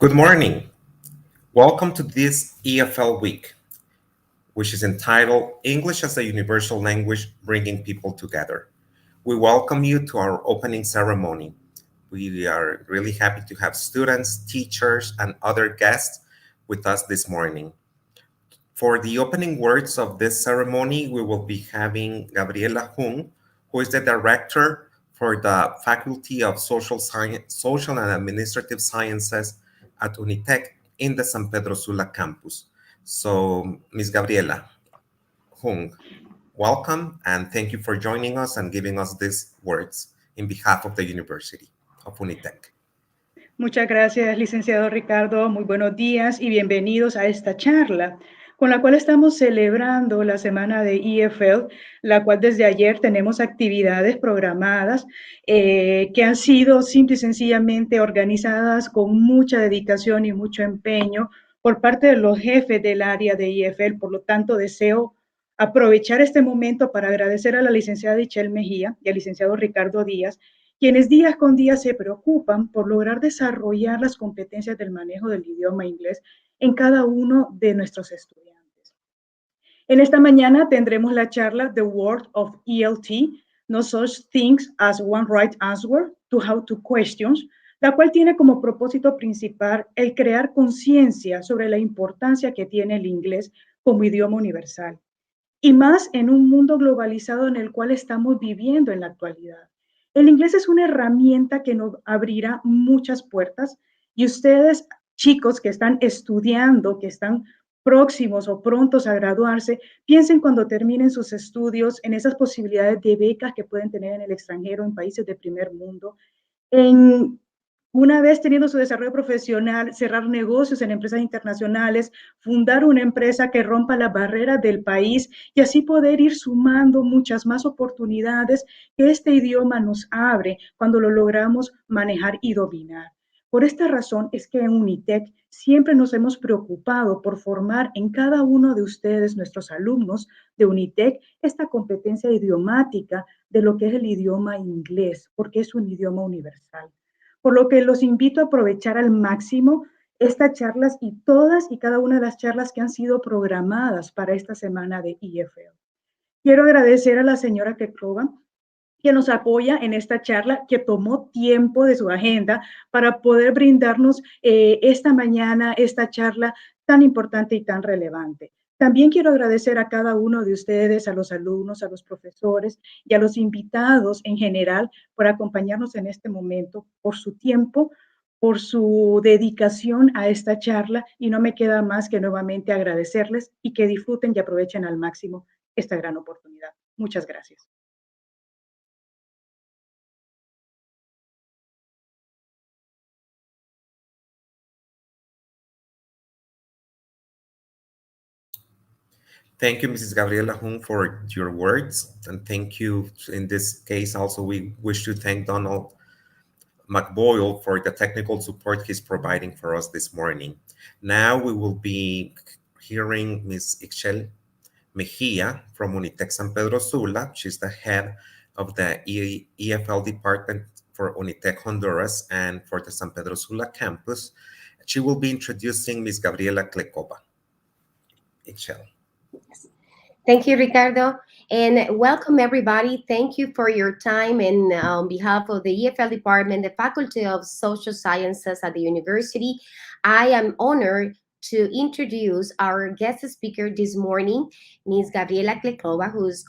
Good morning. Welcome to this EFL week, which is entitled English as a Universal Language Bringing People Together. We welcome you to our opening ceremony. We are really happy to have students, teachers, and other guests with us this morning. For the opening words of this ceremony, we will be having Gabriela Hung, who is the director for the Faculty of Social and Administrative Sciences at Unitec in the San Pedro Sula campus. So, Ms. Gabriela Hung, welcome and thank you for joining us and giving us these words in behalf of the University of Unitec. Muchas gracias, licenciado Ricardo. Muy buenos días y bienvenidos a esta charla con la cual estamos celebrando la semana de EFL, la cual desde ayer tenemos actividades programadas que han sido simple y sencillamente organizadas con mucha dedicación y mucho empeño por parte de los jefes del área de EFL. Por lo tanto, deseo aprovechar este momento para agradecer a la licenciada Michelle Mejía y al licenciado Ricardo Díaz, quienes día con día se preocupan por lograr desarrollar las competencias del manejo del idioma inglés en cada uno de nuestros estudiantes. En esta mañana tendremos la charla The Word of ELT, No Such Things as One Right Answer to How to Questions, la cual tiene como propósito principal el crear conciencia sobre la importancia que tiene el inglés como idioma universal, y más en un mundo globalizado en el cual estamos viviendo en la actualidad. El inglés es una herramienta que nos abrirá muchas puertas y ustedes, chicos que están estudiando, que están próximos o prontos a graduarse, piensen cuando terminen sus estudios en esas posibilidades de becas que pueden tener en el extranjero, en países de primer mundo, en una vez teniendo su desarrollo profesional, cerrar negocios en empresas internacionales, fundar una empresa que rompa las barreras del país y así poder ir sumando muchas más oportunidades que este idioma nos abre cuando lo logramos manejar y dominar. Por esta razón es que en Unitec siempre nos hemos preocupado por formar en cada uno de ustedes, nuestros alumnos de Unitec, esta competencia idiomática de lo que es el idioma inglés, porque es un idioma universal. Por lo que los invito a aprovechar al máximo estas charlas y todas y cada una de las charlas que han sido programadas para esta semana de EFL. Quiero agradecer a la señora Keklova, que nos apoya en esta charla, que tomó tiempo de su agenda para poder brindarnos esta mañana, esta charla tan importante y tan relevante. También quiero agradecer a cada uno de ustedes, a los alumnos, a los profesores y a los invitados en general por acompañarnos en este momento, por su tiempo, por su dedicación a esta charla, y no me queda más que nuevamente agradecerles y que disfruten y aprovechen al máximo esta gran oportunidad. Muchas gracias. Thank you, Mrs. Gabriela Hung, for your words. And thank you, in this case, also, we wish to thank Donald McBoyle for the technical support he's providing for us this morning. Now we will be hearing Ms. Ixchel Mejia from Unitec San Pedro Sula. She's the head of the EFL department for Unitec Honduras and for the San Pedro Sula campus. She will be introducing Ms. Gabriela Klekova. Ixchel. Thank you, Ricardo, and welcome everybody. Thank you for your time, and on behalf of the EFL department, the Faculty of Social Sciences at the university, I am honored to introduce our guest speaker this morning, Ms. Gabriela Klekova, who's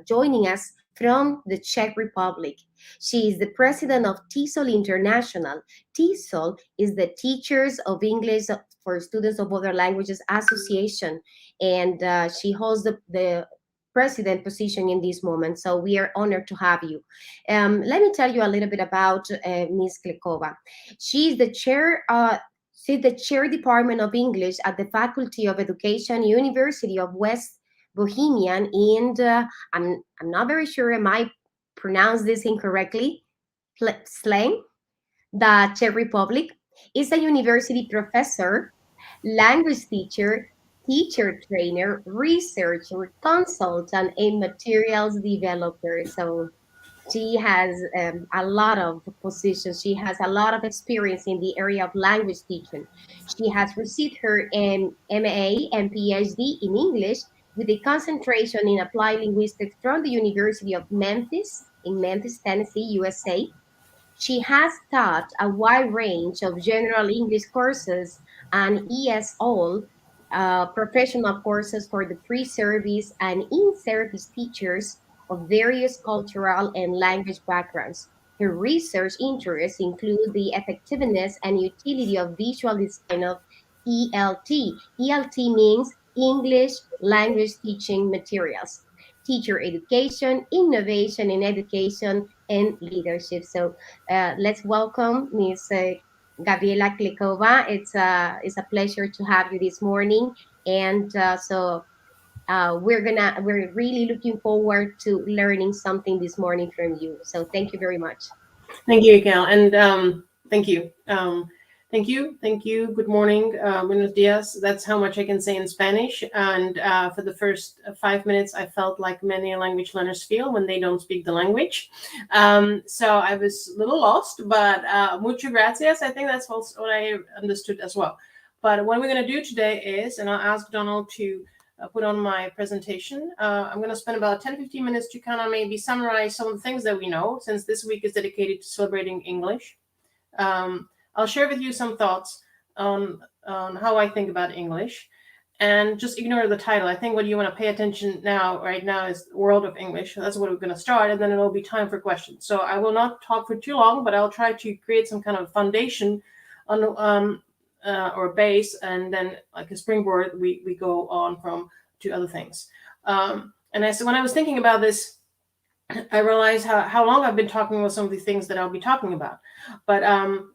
joining us from the Czech Republic. She is the president of TESOL International. TESOL is the Teachers of English for Students of Other Languages Association, and she holds the president position in this moment. So we are honored to have you. Let me tell you a little bit about Ms. Klekova. She's the chair Department of English at the Faculty of Education, University of West Bohemia, and I'm not very sure, am I pronounce this incorrectly? Slang, the Czech Republic, is a university professor, language teacher, teacher trainer, researcher, consultant, and materials developer. So She has a lot of positions. She has a lot of experience in the area of language teaching. She has received her MA and PhD in English with a concentration in applied linguistics from the University of Memphis in Memphis, Tennessee, USA. She has taught a wide range of general English courses and ESOL professional courses for the pre-service and in-service teachers of various cultural and language backgrounds. Her research interests include the effectiveness and utility of visual design of ELT. ELT means English Language Teaching Materials, teacher education, innovation in education, and leadership. So let's welcome Ms. Gabriela Klikova. It's a pleasure to have you this morning, and we're really looking forward to learning something this morning from you. So thank you very much. Thank you, Cal, and thank you. Thank you. Good morning, buenos dias. That's how much I can say in Spanish. And for the first 5 minutes, I felt like many language learners feel when they don't speak the language. So I was a little lost, but muchas gracias. I think that's also what I understood as well. But what we're going to do today is, and I'll ask Donald to put on my presentation. I'm going to spend about 10-15 minutes to kind of maybe summarize some of the things that we know, since this week is dedicated to celebrating English. I'll share with you some thoughts on how I think about English, and just ignore the title. I think what you want to pay attention right now is the world of English. That's what we're going to start, and then it'll be time for questions. So I will not talk for too long, but I'll try to create some kind of foundation on or base, and then like a springboard, we go on from to other things. And when I was thinking about this, I realized how long I've been talking about some of the things that I'll be talking about. But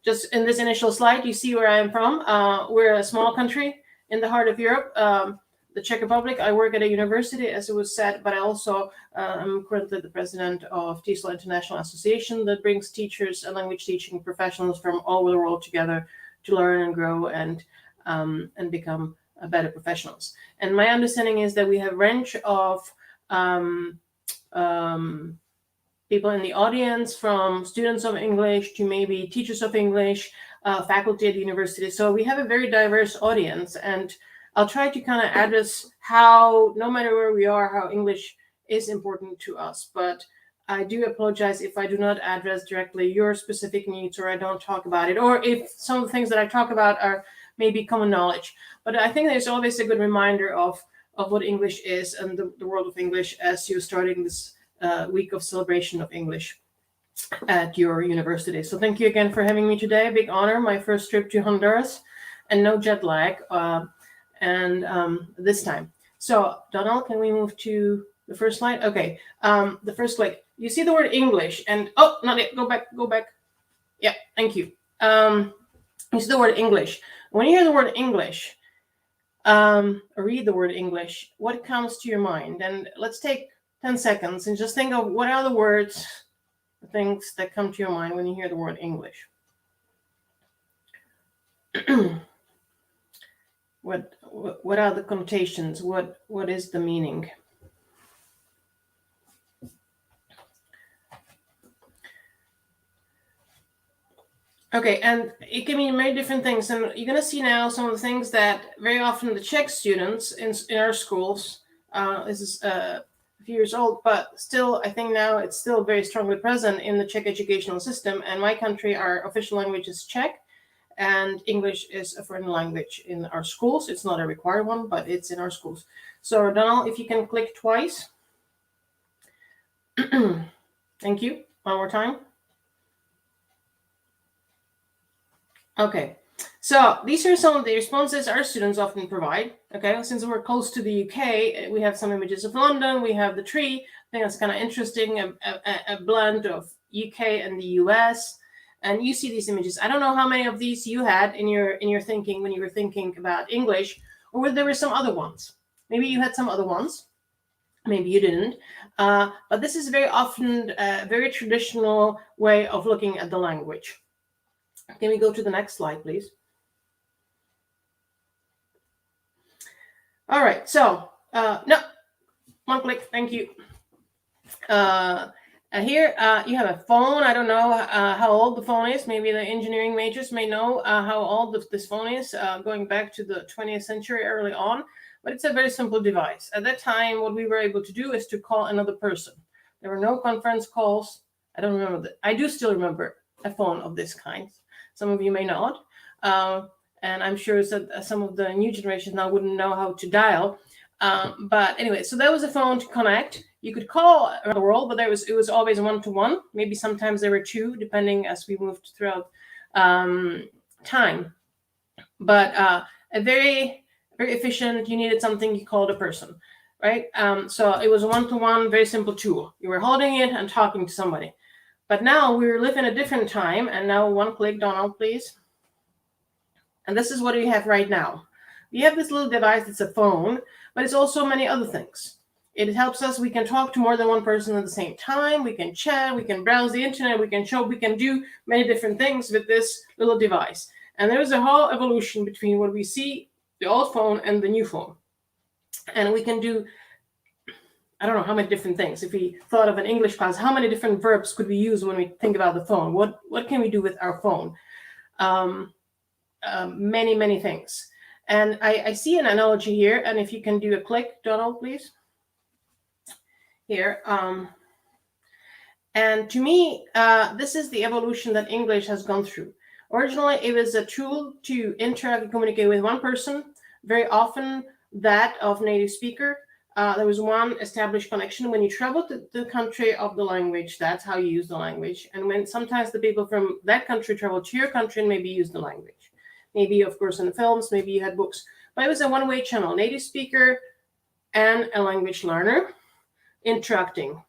just in this initial slide, you see where I am from. We're a small country in the heart of Europe, the Czech Republic. I work at a university, as it was said, but I also am currently the president of TESOL International Association, that brings teachers and language teaching professionals from all over the world together to learn and grow and become better professionals. And my understanding is that we have a range of people in the audience, from students of English to maybe teachers of English, faculty at the university. So we have a very diverse audience, and I'll try to kind of address how, no matter where we are, how English is important to us. But I do apologize if I do not address directly your specific needs, or I don't talk about it, or if some of the things that I talk about are maybe common knowledge. But I think there's always a good reminder of what English is and the world of English as you're starting this week of celebration of English at your university. So thank you again for having me today. A big honor, my first trip to Honduras, and no jet lag this time. So Donald, can we move to the first slide? Okay, the first click. You see the word English, and not yet. Go back. Yeah, thank you. You see the word English. When you hear the word English, read the word English, what comes to your mind? And let's take 10 seconds and just think of what are the words, the things that come to your mind when you hear the word English. What are the connotations? What is the meaning? Okay, and it can mean many different things, and you're going to see now some of the things that very often the Czech students in our schools, this is a few years old, but still, I think now it's still very strongly present in the Czech educational system. And my country, our official language is Czech, and English is a foreign language in our schools. It's not a required one, but it's in our schools. So Donald, if you can click twice. Thank you. One more time. Okay, so these are some of the responses our students often provide. Okay, since we're close to the UK, we have some images of London. We have the tree. I think that's kind of interesting, a blend of UK and the US. And you see these images. I don't know how many of these you had in your thinking when you were thinking about English, or whether there were some other ones. Maybe you had some other ones. Maybe you didn't. But this is very often a very traditional way of looking at the language. Can we go to the next slide, please? All right, so no, one click, thank you. Here you have a phone. I don't know how old the phone is. Maybe the engineering majors may know how old this phone is, going back to the 20th century early on. But it's a very simple device. At that time, what we were able to do is to call another person. There were no conference calls. I don't remember that. I do still remember a phone of this kind. Some of you may not. And I'm sure that some of the new generations now wouldn't know how to dial. But anyway, so that was a phone to connect. You could call around the world, but it was always one-to-one. Maybe sometimes there were two, depending as we moved throughout time. But a very, very efficient. You needed something, you called a person, right? So it was a one-to-one, very simple tool. You were holding it and talking to somebody. But now we live in a different time, and now one click, Donald, please. And this is what we have right now. We have this little device that's a phone, but it's also many other things. It helps us. We can talk to more than one person at the same time. We can chat. We can browse the internet. We can do many different things with this little device. And there's a whole evolution between what we see, the old phone and the new phone. And we can do, I don't know how many different things. If we thought of an English class, how many different verbs could we use when we think about the phone? What can we do with our phone? Many, many things. And I see an analogy here. And if you can do a click, Donald, please. Here. And to me, this is the evolution that English has gone through. Originally, it was a tool to interact and communicate with one person, very often that of native speaker. There was one established connection. When you travel to the country of the language, that's how you use the language. And when sometimes the people from that country travel to your country and maybe use the language. Maybe, of course, in the films, maybe you had books. But it was a one-way channel, native speaker and a language learner interacting.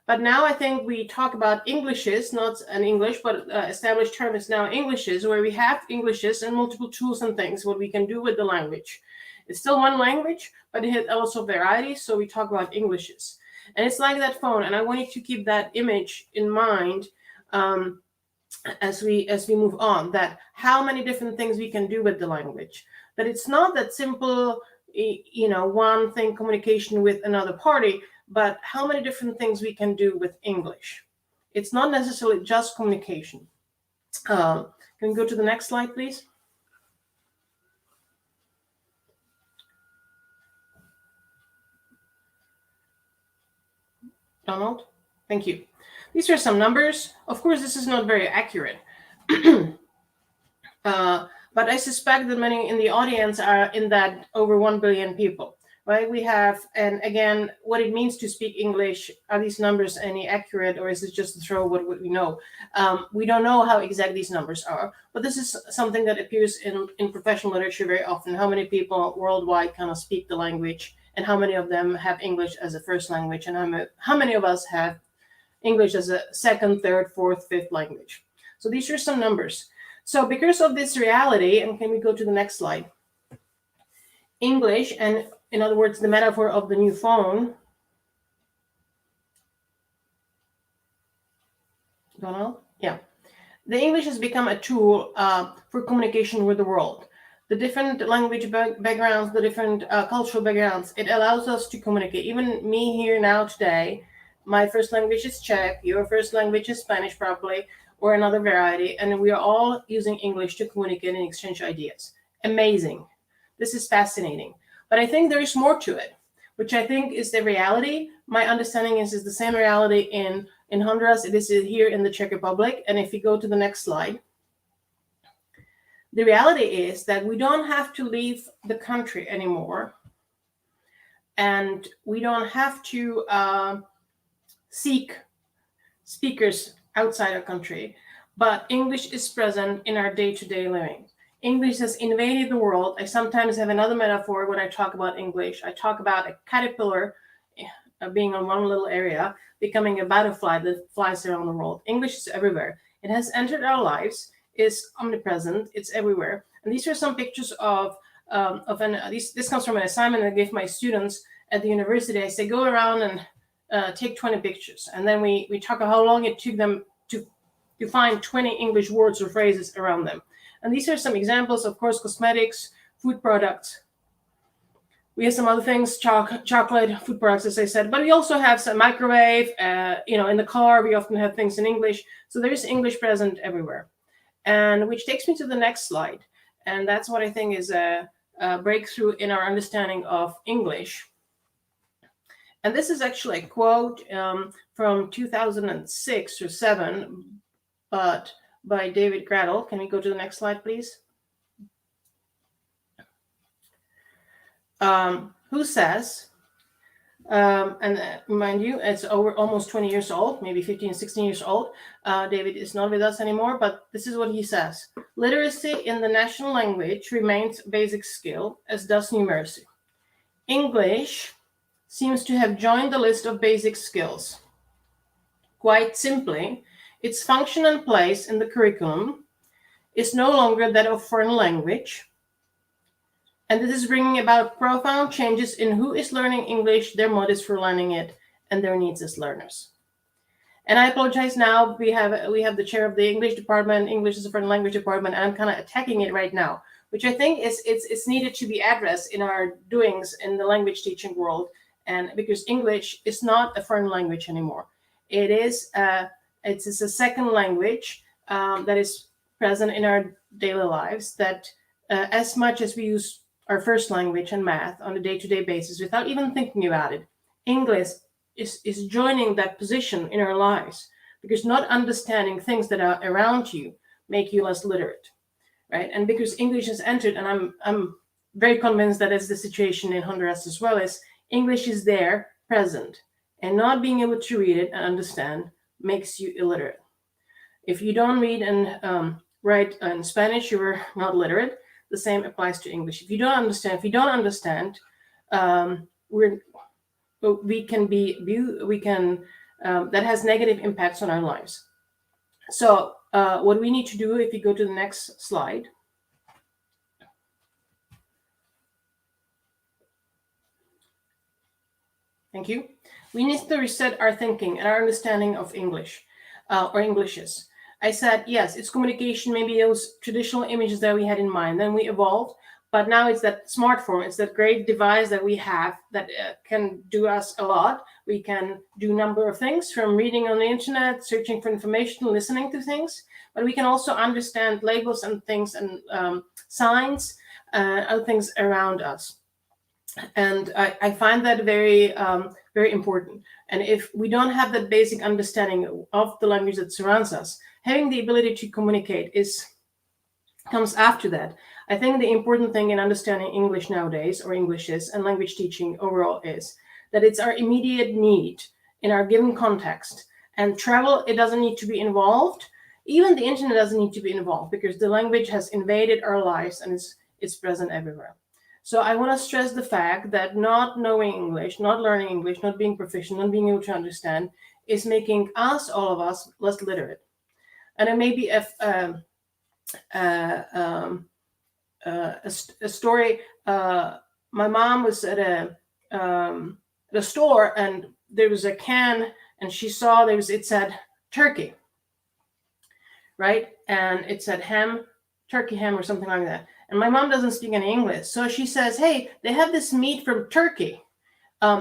But now I think we talk about Englishes, not an English, but established term is now Englishes, where we have Englishes and multiple tools and things, what we can do with the language. It's still one language, but it has also varieties, so we talk about Englishes. And it's like that phone, and I want you to keep that image in mind as we move on, that how many different things we can do with the language. That it's not that simple, one thing, communication with another party, but how many different things we can do with English. It's not necessarily just communication. Can we go to the next slide, please? Donald, thank you. These are some numbers. Of course, this is not very accurate. But I suspect that many in the audience are in that over 1 billion people, right? We have, and again, what it means to speak English, are these numbers any accurate, or is it just to throw what we know? We don't know how exact these numbers are, but this is something that appears in professional literature very often. How many people worldwide kind of speak the language, and how many of them have English as a first language, and how many of us have English as a second, third, fourth, fifth language. So these are some numbers. So because of this reality, and can we go to the next slide? English, and in other words, the metaphor of the new phone. Donald? Yeah. The English has become a tool for communication with the world. The different language backgrounds, the different cultural backgrounds, it allows us to communicate. Even me here now today, my first language is Czech, your first language is Spanish probably, or another variety, and we are all using English to communicate and exchange ideas. Amazing. This is fascinating. But I think there is more to it, which I think is the reality. My understanding is the same reality in Honduras. It is here in the Czech Republic. And if you go to the next slide, the reality is that we don't have to leave the country anymore. And we don't have to seek speakers outside our country, but English is present in our day-to-day living. English has invaded the world. I sometimes have another metaphor when I talk about English. I talk about a caterpillar being on one little area, becoming a butterfly that flies around the world. English is everywhere. It has entered our lives, is omnipresent, it's everywhere. And these are some pictures this comes from an assignment I gave my students at the university. I say, go around and take 20 pictures. And then we talk about how long it took them to find 20 English words or phrases around them. And these are some examples, of course, cosmetics, food products, We have some other things, chocolate, food products, as I said, but we also have some microwave. In the car, we often have things in English. So there is English present everywhere. And which takes me to the next slide. And that's what I think is a breakthrough in our understanding of English. And this is actually a quote from 2006 or 7, but by David Gradle. Can we go to the next slide, please? Who says, and mind you, it's over almost 20 years old, maybe 15, 16 years old. David is not with us anymore, but this is what he says. Literacy in the national language remains a basic skill, as does numeracy. English seems to have joined the list of basic skills. Quite simply, its function and place in the curriculum is no longer that of foreign language, and this is bringing about profound changes in who is learning English, their motives for learning it, and their needs as learners. And I apologize now, we have the chair of the English department, English as a foreign language department, and I'm kind of attacking it right now, which I think it's needed to be addressed in our doings in the language teaching world, and because English is not a foreign language anymore. It's a second language that is present in our daily lives, that as much as we use our first language and math on a day-to-day basis without even thinking about it, English is joining that position in our lives, because not understanding things that are around you make you less literate, right? And because English has entered, and I'm very convinced that is the situation in Honduras as well, is English is there, present, and not being able to read it and understand makes you illiterate. If you don't read and write in Spanish, you are not literate. The same applies to English. If you don't understand, that has negative impacts on our lives. So what we need to do, if you go to the next slide. Thank you. We need to reset our thinking and our understanding of English or Englishes. I said, yes, it's communication, maybe those traditional images that we had in mind. Then we evolved, but now it's that smartphone. It's that great device that we have that can do us a lot. We can do a number of things, from reading on the internet, searching for information, listening to things, but we can also understand labels and things and signs, other things around us. And I find that very, very important. And if we don't have that basic understanding of the language that surrounds us, having the ability to communicate comes after that. I think the important thing in understanding English nowadays, or Englishes and language teaching overall, is that it's our immediate need in our given context. And travel, it doesn't need to be involved. Even the internet doesn't need to be involved, because the language has invaded our lives and it's present everywhere. So I want to stress the fact that not knowing English, not learning English, not being proficient, not being able to understand is making us, all of us, less literate. And it may be a story. My mom was at a store, and there was a can, and she saw it said turkey, right? And it said ham, turkey ham, or something like that. And my mom doesn't speak any English, so she says, "Hey, they have this meat from Turkey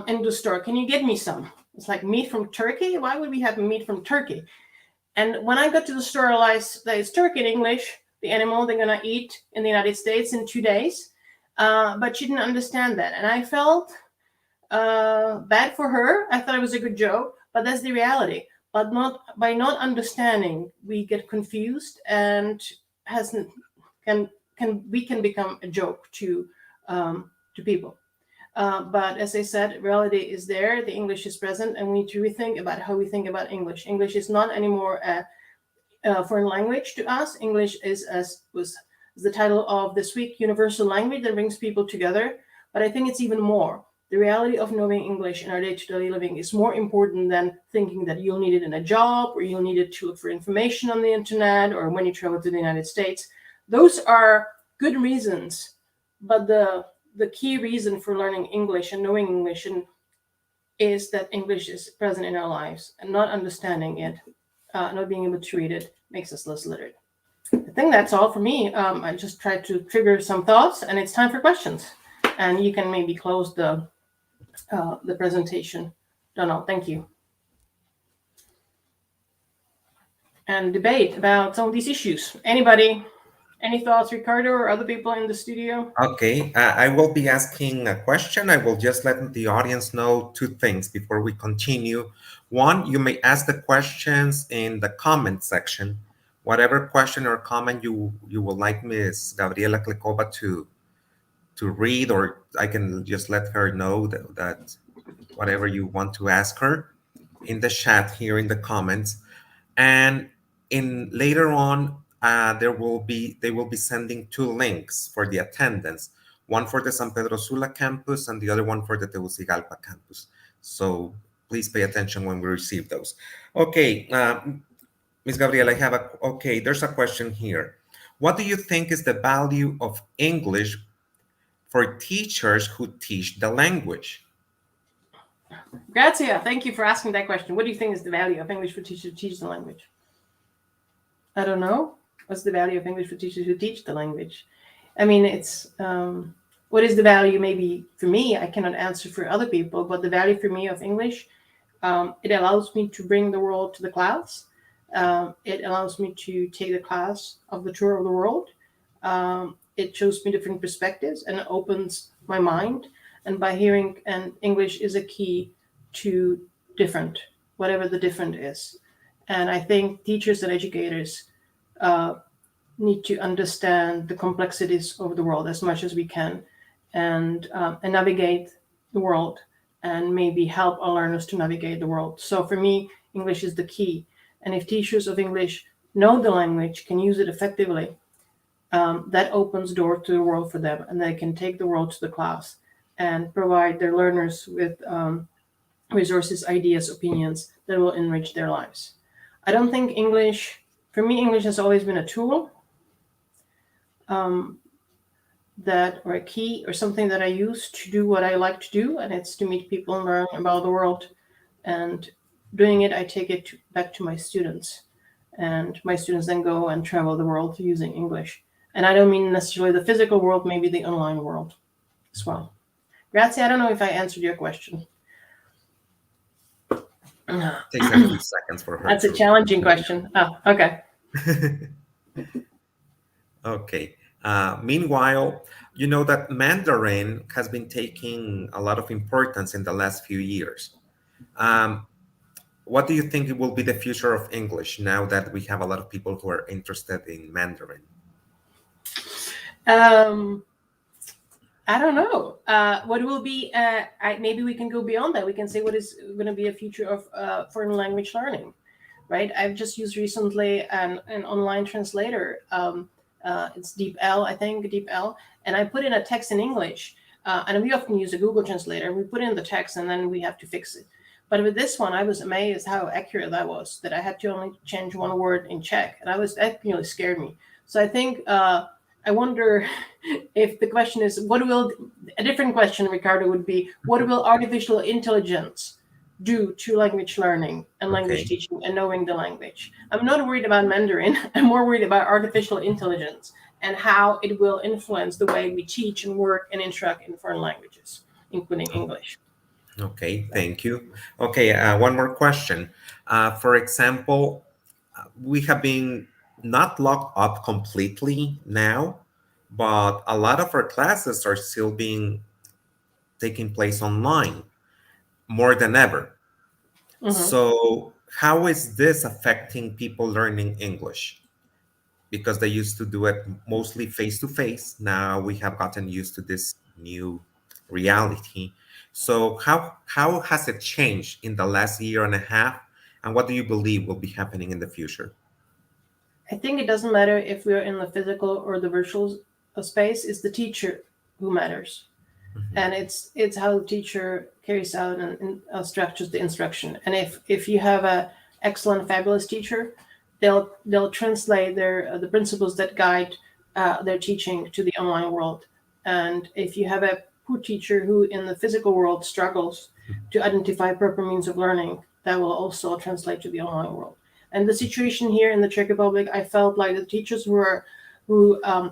in the store. Can you get me some?" It's like, meat from Turkey? Why would we have meat from Turkey? And when I got to the store, I realized that it's turkey in English, the animal they're going to eat in the United States in 2 days. But she didn't understand that. And I felt bad for her. I thought it was a good joke, but that's the reality. But by not understanding, we get confused, and we can become a joke to people. But as I said, reality is there, the English is present, and we need to rethink about how we think about English. English is not anymore a foreign language to us. English is, as was the title of this week, universal language that brings people together. But I think it's even more. The reality of knowing English in our day-to-day living is more important than thinking that you'll need it in a job, or you'll need it to look for information on the internet, or when you travel to the United States. Those are good reasons, but the key reason for learning English and knowing English is that English is present in our lives, and not understanding it, not being able to read it, makes us less literate. I think that's all for me. I just tried to trigger some thoughts, and it's time for questions. and you can maybe close the presentation. Don't know. Thank you. And debate about some of these issues. Anybody? Any thoughts, Ricardo, or other people in the studio? Okay, I will be asking a question. I will just let the audience know two things before we continue. One, you may ask the questions in the comment section. Whatever question or comment you would like Ms. Gabriela Klikova to read, or I can just let her know that whatever you want to ask her in the chat here in the comments. And in later on, they will be sending two links for the attendance, one for the San Pedro Sula campus and the other one for the Tegucigalpa campus. So please pay attention when we receive those. Okay, Ms. Gabriel, there's a question here. What do you think is the value of English for teachers who teach the language? Grazia, thank you for asking that question. What do you think is the value of English for teachers who teach the language? I don't know. What's the value of English for teachers who teach the language? I mean, it's what is the value? Maybe for me, I cannot answer for other people, but the value for me of English, it allows me to bring the world to the clouds. It allows me to take the class of the tour of the world. It shows me different perspectives and it opens my mind. And by hearing, and English is a key to different, whatever the different is. And I think teachers and educators need to understand the complexities of the world as much as we can, and navigate the world, and maybe help our learners to navigate the world. So for me, English is the key. And if teachers of English know the language, can use it effectively, that opens doors to the world for them, and they can take the world to the class and provide their learners with resources, ideas, opinions that will enrich their lives. I don't think English, for me, English has always been a tool that, or a key, or something that I use to do what I like to do, and it's to meet people and learn about the world. And doing it, I take it back to my students, and my students then go and travel the world using English. And I don't mean necessarily the physical world, maybe the online world as well. Grazie, I don't know if I answered your question. Takes a few seconds for her. That's a challenging question. Oh, okay. Okay. Meanwhile, you know that Mandarin has been taking a lot of importance in the last few years. What do you think it will be the future of English now that we have a lot of people who are interested in Mandarin? I don't know. What will be, maybe we can go beyond that. We can say what is going to be a future of foreign language learning, right? I've just used recently an online translator. It's DeepL, I think, DeepL. And I put in a text in English. And we often use a Google translator. We put in the text and then we have to fix it. But with this one, I was amazed how accurate that was, that I had to only change one word in Czech. And that really scared me. So I think, I wonder if the question is, a different question, Ricardo, would be, what will artificial intelligence do to language learning and language teaching and knowing the language? I'm not worried about Mandarin. I'm more worried about artificial intelligence and how it will influence the way we teach and work and interact in foreign languages, including English. Okay, thank you. Okay, one more question. For example, we have been not locked up completely now, but a lot of our classes are still taking place online more than ever. Mm-hmm. So how is this affecting people learning English? Because they used to do it mostly face to face. Now we have gotten used to this new reality. So how has it changed in the last year and a half? And what do you believe will be happening in the future? I think it doesn't matter if we're in the physical or the virtual space. It's the teacher who matters. Mm-hmm. And it's how the teacher carries out and structures the instruction. And if you have an excellent, fabulous teacher, they'll translate the principles that guide their teaching to the online world. And if you have a poor teacher who in the physical world struggles to identify proper means of learning, that will also translate to the online world. And the situation here in the Czech Republic, I felt like the teachers who are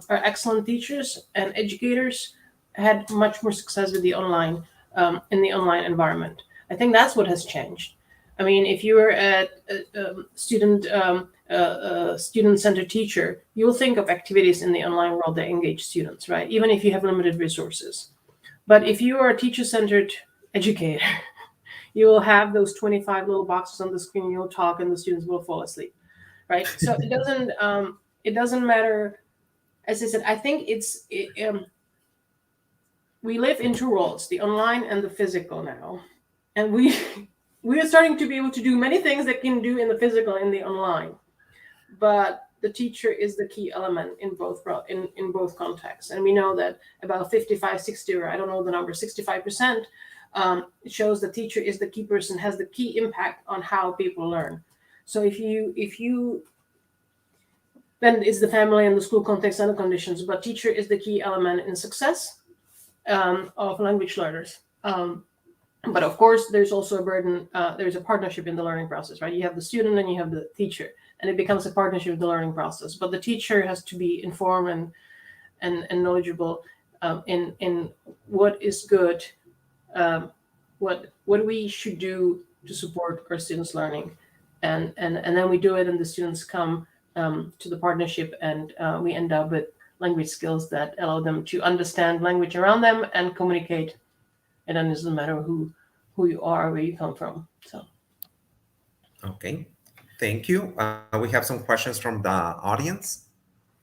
excellent teachers and educators had much more success with the online in the online environment. I think that's what has changed. I mean, if you're a student-centered teacher, you'll think of activities in the online world that engage students, right? Even if you have limited resources. But if you are a teacher-centered educator, you will have those 25 little boxes on the screen. You'll talk, and the students will fall asleep, right? So it doesn't matter. As I said, I think we live in two worlds, the online and the physical now, and we are starting to be able to do many things that can do in the physical in the online, but the teacher is the key element in both contexts. And we know that about 55, 60, or I don't know the number, 65%, it shows the teacher is the key person, has the key impact on how people learn. So if you then it's the family and the school context and the conditions, but teacher is the key element in success of language learners. But of course, there's also a burden. There's a partnership in the learning process, right? You have the student and you have the teacher, and it becomes a partnership in the learning process. But the teacher has to be informed and knowledgeable in what is good, what we should do to support our students' learning, and then we do it, and the students come to the partnership, and we end up with language skills that allow them to understand language around them and communicate. And then it doesn't matter who you are, where you come from. So, Okay, thank you. We have some questions from the audience.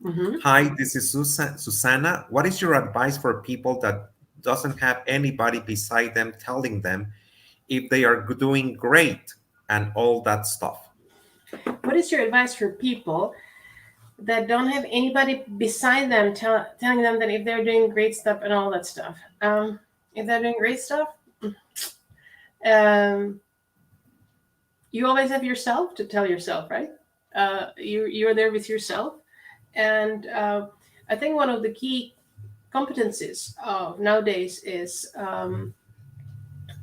mm-hmm. Hi, this is Susanna. What is your advice for people that doesn't have anybody beside them telling them if they are doing great and all that stuff? What is your advice for people that don't have anybody beside them telling them that if they're doing great stuff and all that stuff? If they're doing great stuff, you always have yourself to tell yourself, right? You're there with yourself. And I think one of the key competencies of nowadays is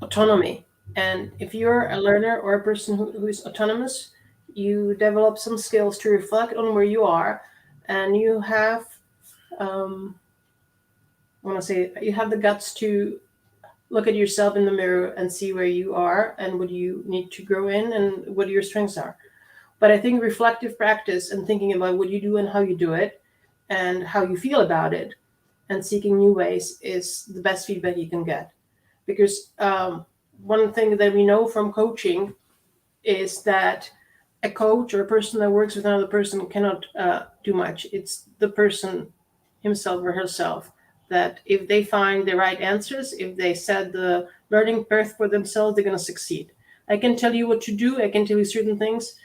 autonomy. And if you're a learner or a person who is autonomous, you develop some skills to reflect on where you are, and you have, I want to say, you have the guts to look at yourself in the mirror and see where you are and what you need to grow in and what your strengths are. But I think reflective practice and thinking about what you do and how you do it and how you feel about it and seeking new ways is the best feedback you can get. Because one thing that we know from coaching is that a coach or a person that works with another person cannot do much. It's the person himself or herself that if they find the right answers, if they set the learning path for themselves, they're going to succeed. I can tell you what to do. I can tell you certain things,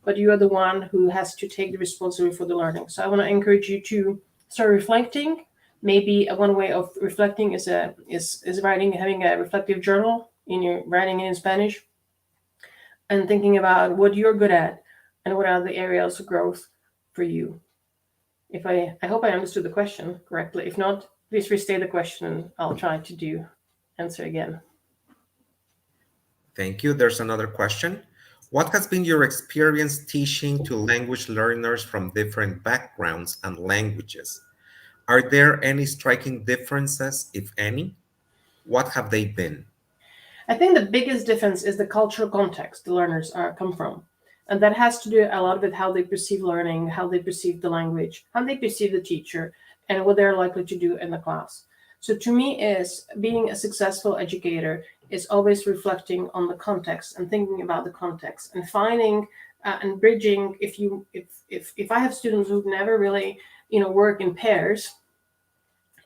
but you are the one who has to take the responsibility for the learning. So I want to encourage you to start reflecting. Maybe one way of reflecting is writing, having a reflective journal in your writing in Spanish, and thinking about what you're good at and what are the areas of growth for you. I hope I understood the question correctly. If not, please restate the question and I'll try to answer again. Thank you. There's another question. What has been your experience teaching to language learners from different backgrounds and languages? Are there any striking differences, if any? What have they been? I think the biggest difference is the cultural context the learners come from. And that has to do a lot with how they perceive learning, how they perceive the language, how they perceive the teacher, and what they're likely to do in the class. So to me, is being a successful educator is always reflecting on the context and thinking about the context and finding and bridging. If I have students who've never really work in pairs,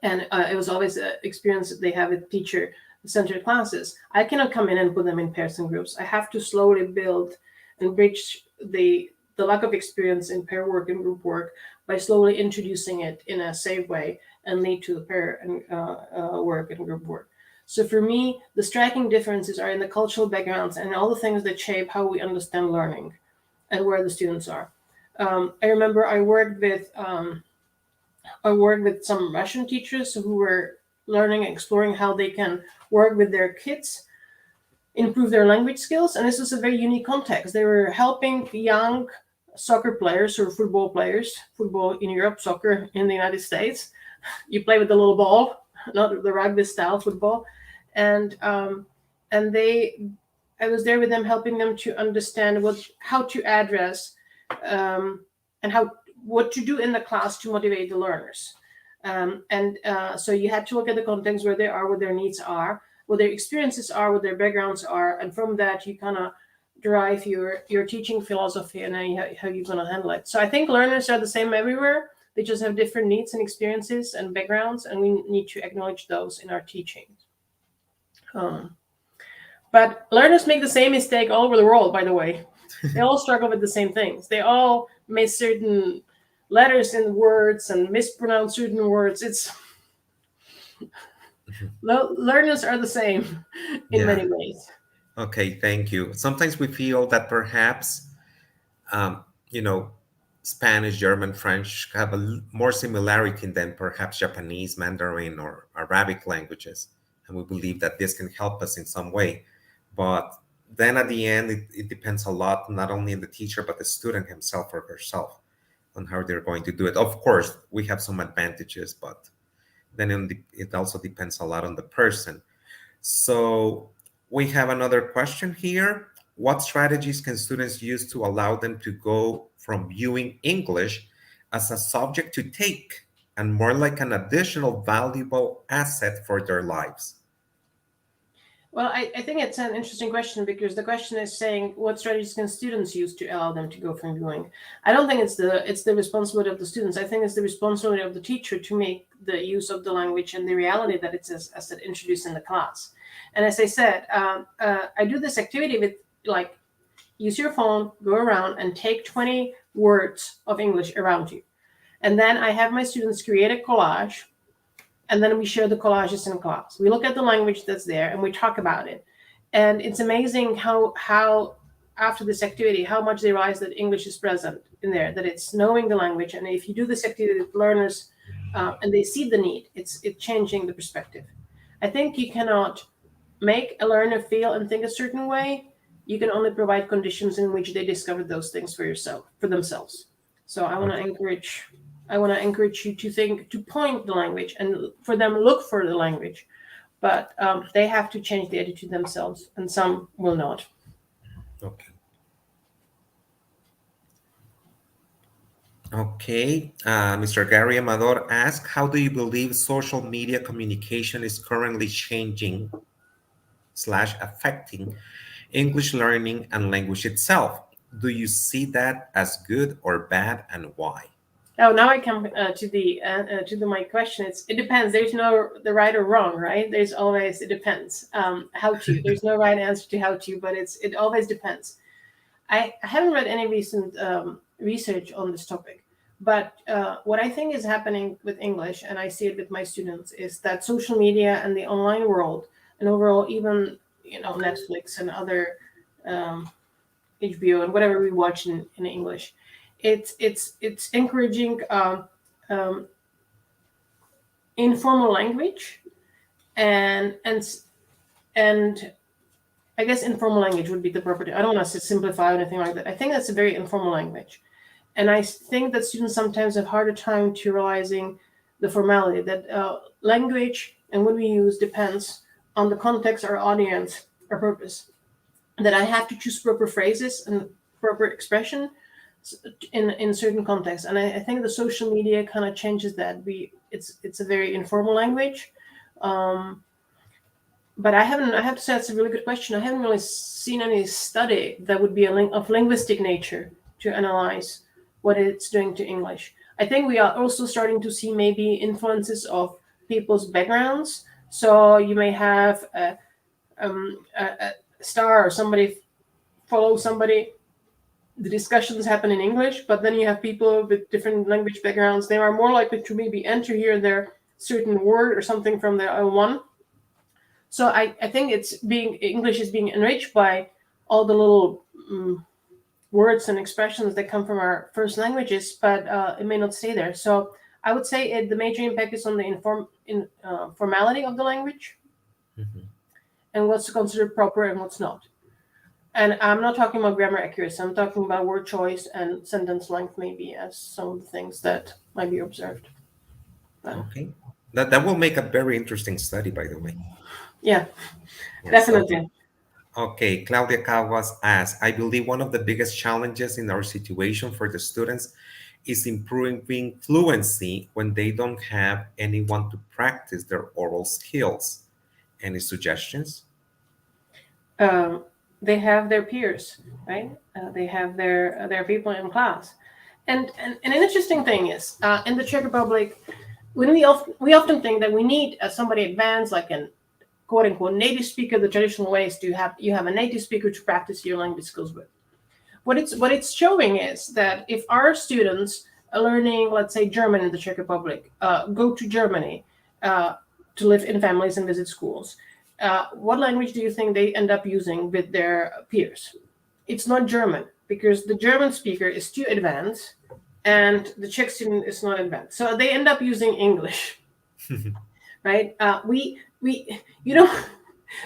and it was always an experience that they have with teacher-centered classes, I cannot come in and put them in pairs and groups. I have to slowly build and bridge the lack of experience in pair work and group work by slowly introducing it in a safe way and lead to the pair and work and group work. So for me, the striking differences are in the cultural backgrounds and all the things that shape how we understand learning and where the students are. I remember I worked with some Russian teachers who were learning and exploring how they can work with their kids, improve their language skills. And this was a very unique context. They were helping young soccer players or football players, football in Europe, soccer in the United States. You play with the little ball not the rugby style football, and I was there with them, helping them to understand how to address, and what to do in the class to motivate the learners. So you had to look at the context, where they are, what their needs are, what their experiences are, what their backgrounds are, and from that you kind of derive your teaching philosophy and how you're going to handle it. So I think learners are the same everywhere. They just have different needs and experiences and backgrounds, and we need to acknowledge those in our teaching. But learners make the same mistake all over the world, by the way. They all struggle with the same things. They all miss certain letters in words and mispronounce certain words. Learners are the same in many ways. Okay, thank you. Sometimes we feel that perhaps, um, you know, Spanish, German, French have more similarity than perhaps Japanese, Mandarin, or Arabic languages. And we believe that this can help us in some way. But then at the end, it depends a lot, not only on the teacher, but the student himself or herself on how they're going to do it. Of course, we have some advantages, but then it also depends a lot on the person. So we have another question here. What strategies can students use to allow them to go from viewing English as a subject to take and more like an additional valuable asset for their lives? Well, I think it's an interesting question, because the question is saying, what strategies can students use to allow them to go from viewing? I don't think it's the responsibility of the students. I think it's the responsibility of the teacher to make the use of the language and the reality that it's as it introduced in the class. And as I said, I do this activity with, like, use your phone, go around and take 20 words of English around you. And then I have my students create a collage, and then we share the collages in class. We look at the language that's there and we talk about it. And it's amazing how after this activity, how much they realize that English is present in there, that it's knowing the language. And if you do this activity with learners, and they see the need, it's changing the perspective. I think you cannot make a learner feel and think a certain way. You can only provide conditions in which they discover those things for themselves. So I want to encourage you to point the language, and for them look for the language, but they have to change the attitude themselves, and some will not. Okay. Okay. Mr. Gary Amador asks, how do you believe social media communication is currently changing / affecting English learning and language itself? Do you see that as good or bad, and why? Oh, now I come to my question. It depends. There's no the right or wrong, right? There's always, it depends. How to. There's no right answer to how to, but it always depends. I haven't read any recent research on this topic, but what I think is happening with English, and I see it with my students, is that social media and the online world, and overall even Netflix and other HBO and whatever we watch in English, it's encouraging informal language, and I guess informal language would be the proper. I don't want to simplify or anything like that. I think that's a very informal language, and I think that students sometimes have harder time to realizing the formality that language and what we use depends on the context, our audience, our purpose. That I have to choose proper phrases and proper expression in certain contexts, and I think the social media kind of changes that. It's a very informal language, but I have to say that's a really good question. I haven't really seen any study that would be of linguistic nature to analyze what it's doing to English. I think we are also starting to see maybe influences of people's backgrounds. So you may have a star, or somebody follow somebody. The discussions happen in English, but then you have people with different language backgrounds. They are more likely to maybe enter here and there certain word or something from their L1. So I think English is being enriched by all the little words and expressions that come from our first languages, but it may not stay there. So I would say the major impact is on the formality of the language, and what's considered proper and what's not. And I'm not talking about grammar accuracy. I'm talking about word choice and sentence length, maybe, as some of the things that might be observed. Okay. That will make a very interesting study, by the way. Yeah, Yeah. So definitely. okay, Claudia Caguas asks, I believe one of the biggest challenges in our situation for the students is improving fluency when they don't have anyone to practice their oral skills. Any suggestions? um, they have their peers, right? They have their people in class, and an interesting thing is in the Czech Republic, when we often think that we need somebody advanced, like an quote unquote native speaker. The traditional way is to have you have a native speaker to practice your language skills with. What it's showing is that if our students are learning, let's say German in the Czech Republic, go to Germany uh, to live in families and visit schools, what language do you think they end up using with their peers? It's not German, because the German speaker is too advanced and the Czech student is not advanced. So they end up using English, right? We you know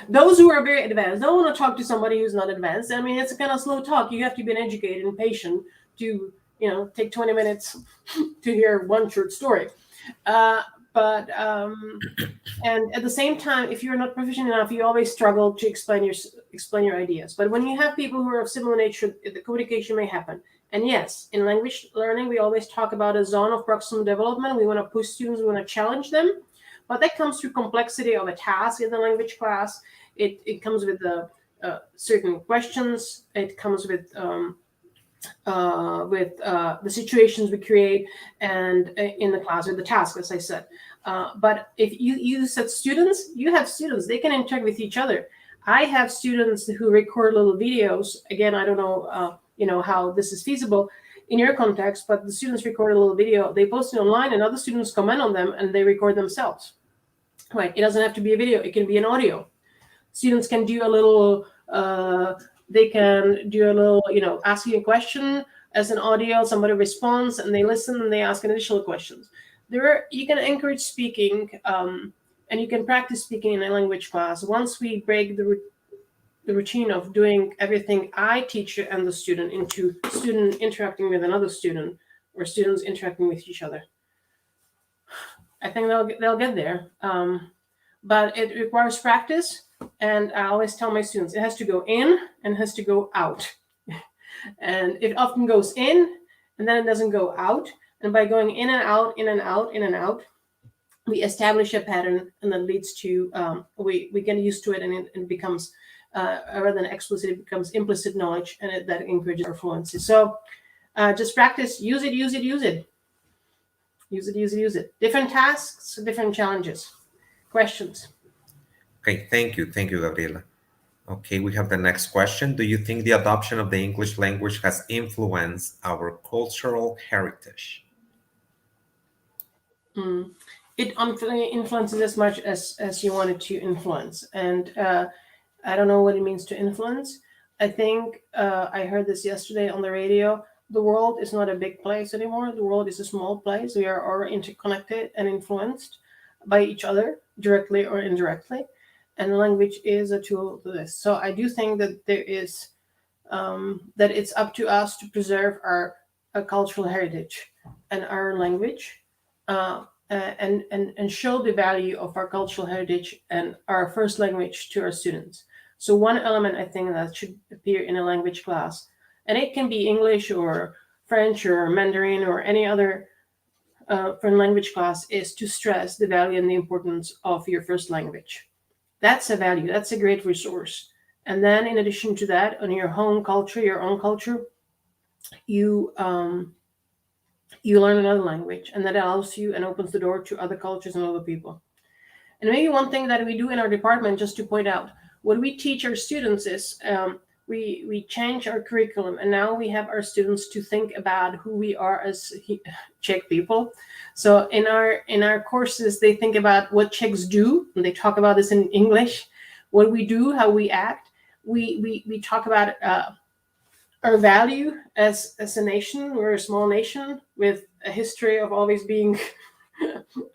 those who are very advanced don't want to talk to somebody who's not advanced. I mean, it's a kind of slow talk. You have to be an educated and patient to take 20 minutes to hear one short story. Uh, but and at the same time, if you're not proficient enough, you always struggle to explain your ideas. But when you have people who are of similar nature, the communication may happen. And yes, in language learning, we always talk about a zone of proximal development. We want to push students, we want to challenge them, but that comes through complexity of a task in the language class. It comes with the certain questions. It comes with the situations we create, and in the class with the task, as I said. But if you said students, you have students, they can interact with each other. I have students who record little videos. Again, I don't know, how this is feasible in your context, but the students record a little video, they post it online, and other students comment on them, and they record themselves. Right? It doesn't have to be a video; it can be an audio. Students can do a little. They can do a little, asking a question as an audio. Somebody responds, and they listen, and they ask additional questions. You can encourage speaking, and you can practice speaking in a language class. Once we break the routine of doing everything I teach and the student into student interacting with another student, or students interacting with each other, I think they'll get there. But it requires practice, and I always tell my students it has to go in and has to go out. And it often goes in and then it doesn't go out. And by going in and out, in and out, in and out, we establish a pattern, and that leads to we get used to it, and it becomes rather than explicit, it becomes implicit knowledge, and that encourages our fluency. So just practice, use it, use it, use it, use it, use it, use it. Different tasks, different challenges. Questions? Okay, thank you, Gabriela. Okay, we have the next question. Do you think the adoption of the English language has influenced our cultural heritage? It influences as much as you want it to influence, and I don't know what it means to influence. I think I heard this yesterday on the radio. The world is not a big place anymore. The world is a small place. We are all interconnected and influenced by each other, directly or indirectly. And language is a tool to this. So I do think that there is that it's up to us to preserve our cultural heritage and our language, and show the value of our cultural heritage and our first language to our students. So one element I think that should appear in a language class, and it can be English or French or Mandarin or any other foreign language class, is to stress the value and the importance of your first language. That's a value. That's a great resource. And then, in addition to that, on your home culture, your own culture, you you learn another language, and that allows you and opens the door to other cultures and other people. And maybe one thing that we do in our department, just to point out, what we teach our students is we change our curriculum, and now we have our students to think about who we are as Czech people. So in our courses, they think about what Czechs do, and they talk about this in English. What we do, how we act. We talk about our value as a nation. We're a small nation with a history of always being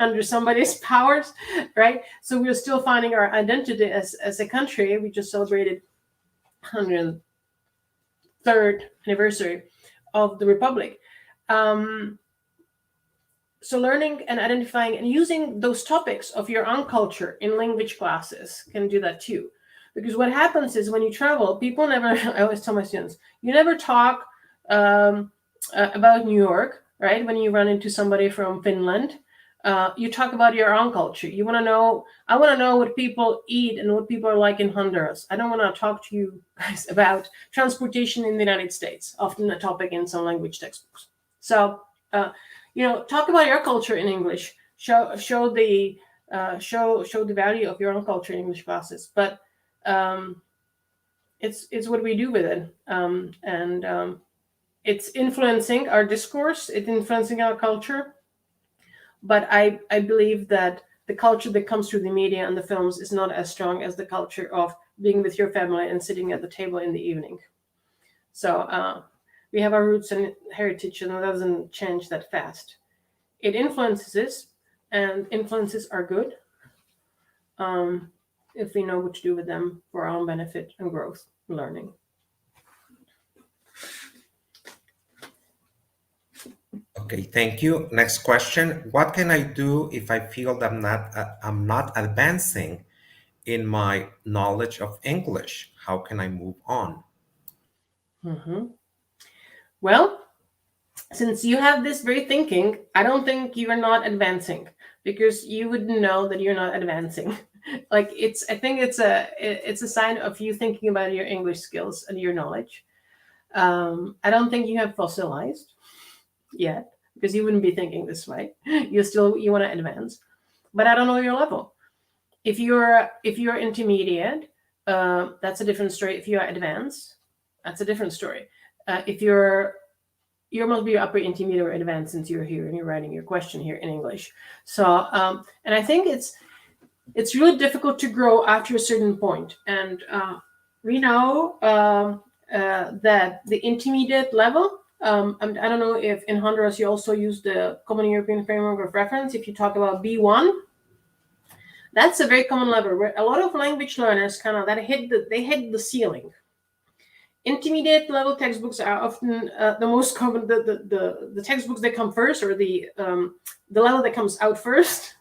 under somebody's powers, right? So we're still finding our identity as a country. We just celebrated 103rd anniversary of the Republic. so learning and identifying and using those topics of your own culture in language classes can do that too. Because what happens is when you travel, people never, I always tell my students, you never talk um, about New York, right? When you run into somebody from Finland, you talk about your own culture. You want to know, I want to know what people eat and what people are like in Honduras. I don't want to talk to you guys about transportation in the United States, often a topic in some language textbooks. So, talk about your culture in English. Show the value of your own culture in English classes. But um, it's what we do with it, and it's influencing our discourse. It's influencing our culture. But I believe that the culture that comes through the media and the films is not as strong as the culture of being with your family and sitting at the table in the evening. So we have our roots and heritage, and that doesn't change that fast. It influences us, and influences are good um, if we know what to do with them for our own benefit and growth and learning. Okay, thank you. Next question. What can I do if I feel that I'm not advancing in my knowledge of English? How can I move on? Mhm. Well, since you have this very thinking, I don't think you are not advancing because you wouldn't know that you're not advancing. Like I think it's a sign of you thinking about your English skills and your knowledge. I don't think you have fossilized yet because you wouldn't be thinking this way. You want to advance, but I don't know your level. If you're intermediate, that's a different story. If you're advanced, that's a different story. If you must be upper intermediate or advanced since you're here and you're writing your question here in English. So and I think it's really difficult to grow after a certain point. And we know that the intermediate level. I don't know if in Honduras you also use the Common European Framework of Reference. If you talk about B1, that's a very common level where a lot of language learners kind of they hit the ceiling. Intermediate level textbooks are often the most common, the textbooks that come first, or the level that comes out first.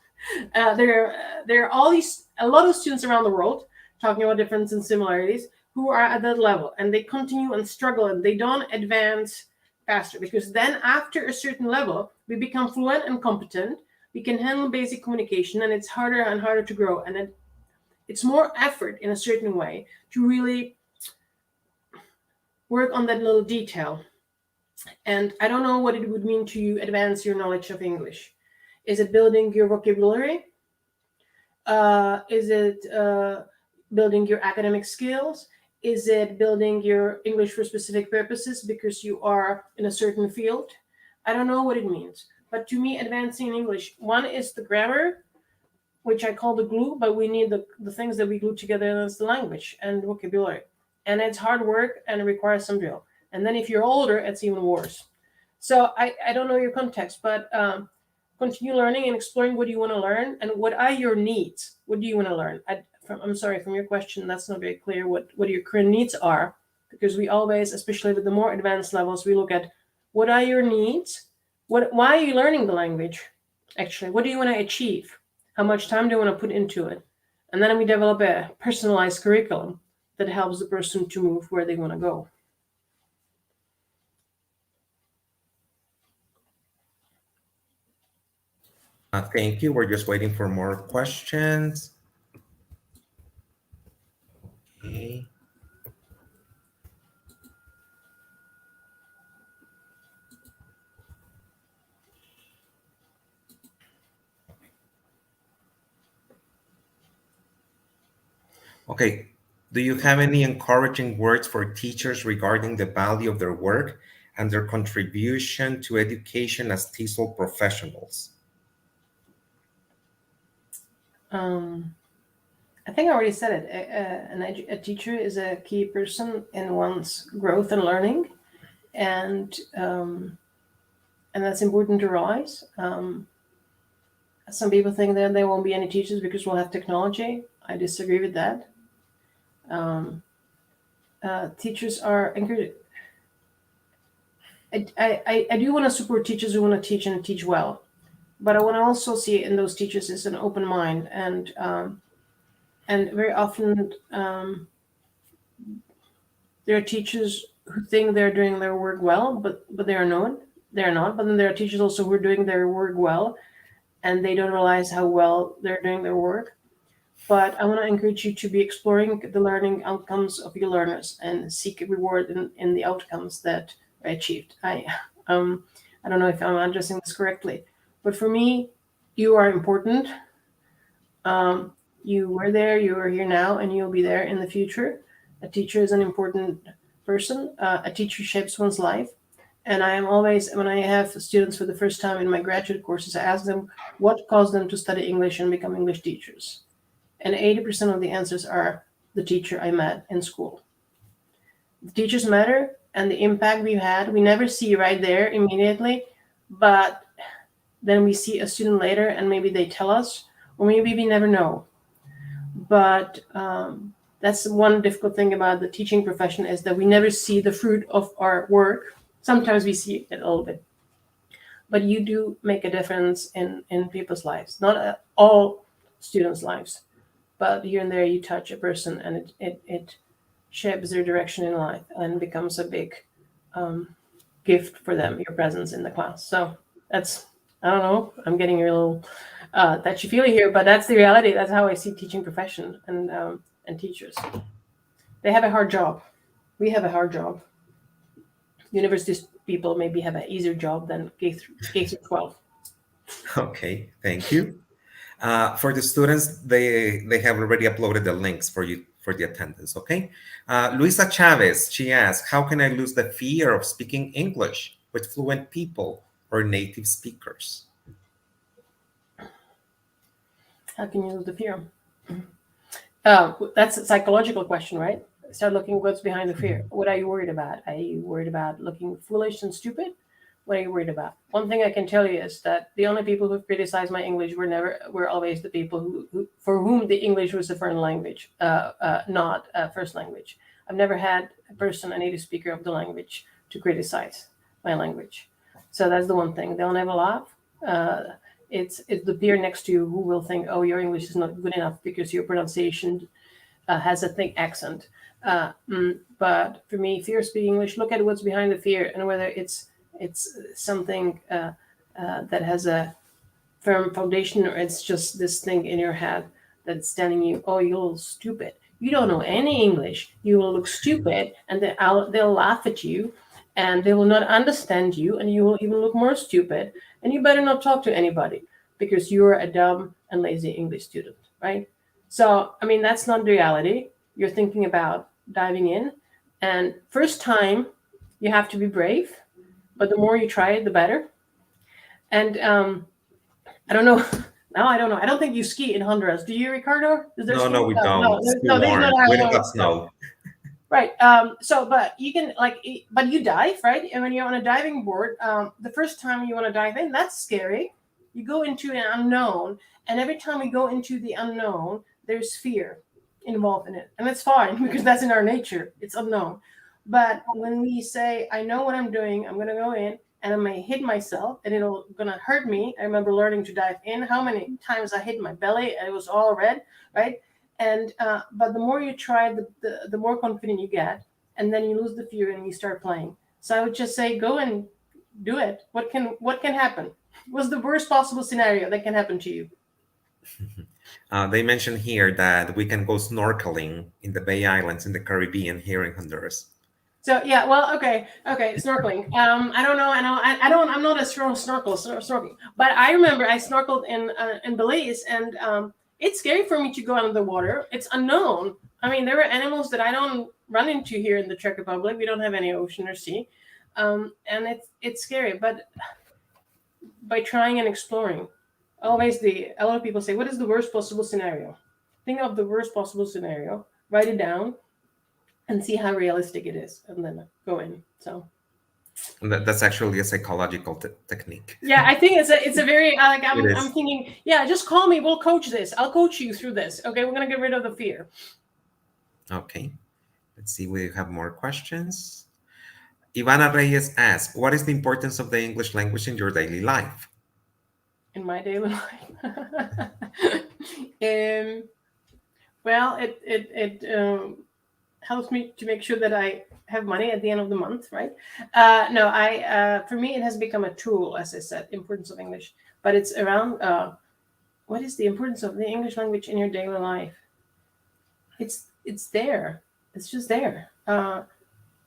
There are a lot of students around the world talking about differences and similarities who are at that level, and they continue and struggle, and they don't advance faster, because then after a certain level we become fluent and competent, we can handle basic communication, and it's harder and harder to grow, and it's more effort in a certain way to really work on that little detail. And I don't know what it would mean to you advance your knowledge of English. Is it building your vocabulary? Is it building your academic skills? Is it building your English for specific purposes because you are in a certain field? I don't know what it means. But to me, advancing in English, one is the grammar, which I call the glue, but we need the things that we glue together, as the language and vocabulary. And it's hard work and it requires some drill. And then if you're older, it's even worse. So I don't know your context, but continue learning and exploring what you want to learn and what are your needs. What do you want to learn? I'm sorry, from your question, that's not very clear what your current needs are, because we always, especially with the more advanced levels, we look at what are your needs? Why are you learning the language? Actually, what do you want to achieve? How much time do you want to put into it? And then we develop a personalized curriculum that helps the person to move where they want to go. Thank you. We're just waiting for more questions. Okay. Okay. Do you have any encouraging words for teachers regarding the value of their work and their contribution to education as TESOL professionals? I think I already said it. A teacher is a key person in one's growth and learning, and that's important to realize. Some people think that there won't be any teachers because we'll have technology. I disagree with that. Teachers are encouraged. I do want to support teachers who want to teach and teach well. But I want to also see in those teachers is an open mind, and very often there are teachers who think they're doing their work well, but they are not. They're not. But then there are teachers also who are doing their work well, and they don't realize how well they're doing their work. But I want to encourage you to be exploring the learning outcomes of your learners and seek a reward in the outcomes that are achieved. Um I don't know if I'm addressing this correctly, but for me, you are important. Um, you were there, you are here now, and you'll be there in the future. A teacher is an important person. A teacher shapes one's life. And I am always, when I have students for the first time in my graduate courses, I ask them what caused them to study English and become English teachers. And 80% of the answers are the teacher I met in school. The teachers matter, and the impact we've had, we never see right there immediately, but then we see a student later and maybe they tell us, or maybe we never know. But that's one difficult thing about the teaching profession, is that we never see the fruit of our work. Sometimes we see it a little bit, but you do make a difference in people's lives. Not all students' lives, but here and there you touch a person, and it shapes their direction in life and becomes a big um, gift for them, your presence in the class. So that's, I don't know, I'm getting a little touchy feely here, but that's the reality. That's how I see teaching profession and teachers. They have a hard job. We have a hard job. University people maybe have an easier job than K through 12. Okay, thank you. For the students, they have already uploaded the links for you for the attendance. Okay. Luisa Chavez, she asked, how can I lose the fear of speaking English with fluent people or native speakers? How can you lose the fear? That's a psychological question, right? Start looking what's behind the fear. What are you worried about? Are you worried about looking foolish and stupid? What are you worried about? One thing I can tell you is that the only people who criticized my English were always the people who for whom the English was a foreign language, not a first language. I've never had a person, a native speaker of the language, to criticize my language. So that's the one thing. They'll never laugh. It's the peer next to you who will think, oh, your English is not good enough because your pronunciation has a thick accent. But for me, fear of speaking English, look at what's behind the fear and whether it's something that has a firm foundation, or it's just this thing in your head that's telling you, oh, you're a little stupid. You don't know any English. You will look stupid, and they'll laugh at you, and they will not understand you, and you will even look more stupid. And you better not talk to anybody because you're a dumb and lazy English student, right? So, I mean, that's not the reality. You're thinking about diving in, and first time, you have to be brave, but the more you try it, the better. And I don't know. Now I don't know. I don't think you ski in Honduras. Do you, Ricardo? Is there No, ski? no, we don't. No, It's too no, there's warm. not. We don't have snow. Right. So, but you can but you dive, right? And when you're on a diving board, the first time you want to dive in, that's scary. You go into an unknown, and every time we go into the unknown, there's fear involved in it, and that's fine because that's in our nature. It's unknown. But when we say, "I know what I'm doing. I'm gonna go in." And I may hit myself, and it'll gonna hurt me. I remember learning to dive in. How many times I hit my belly, and it was all red, right? And but the more you try, the more confident you get, and then you lose the fear and you start playing. So I would just say, go and do it. What can happen? What's the worst possible scenario that can happen to you? They mentioned here that we can go snorkeling in the Bay Islands in the Caribbean here in Honduras. So yeah, well, okay, snorkeling. I don't know. I don't. I'm not a strong snorkeling. But I remember I snorkeled in Belize, and it's scary for me to go under the water. It's unknown. I mean, there are animals that I don't run into here in the Czech Republic. We don't have any ocean or sea, and it's scary. But by trying and exploring, always a lot of people say, "What is the worst possible scenario?" Think of the worst possible scenario. Write it down and see how realistic it is, and then go in. So That's actually a psychological technique. yeah, I think it's a very like It is. I'm thinking, yeah, just call me, we'll coach this. I'll coach you through this. Okay, we're gonna get rid of the fear. Okay. Let's see, we have more questions. Ivana Reyes asks, what is the importance of the English language in your daily life? in my daily life. um, well, it helps me to make sure that I have money at the end of the month, right? No, I for me it has become a tool, as I said, importance of English, but it's around what is the importance of the English language in your daily life? It's there. It's just there. I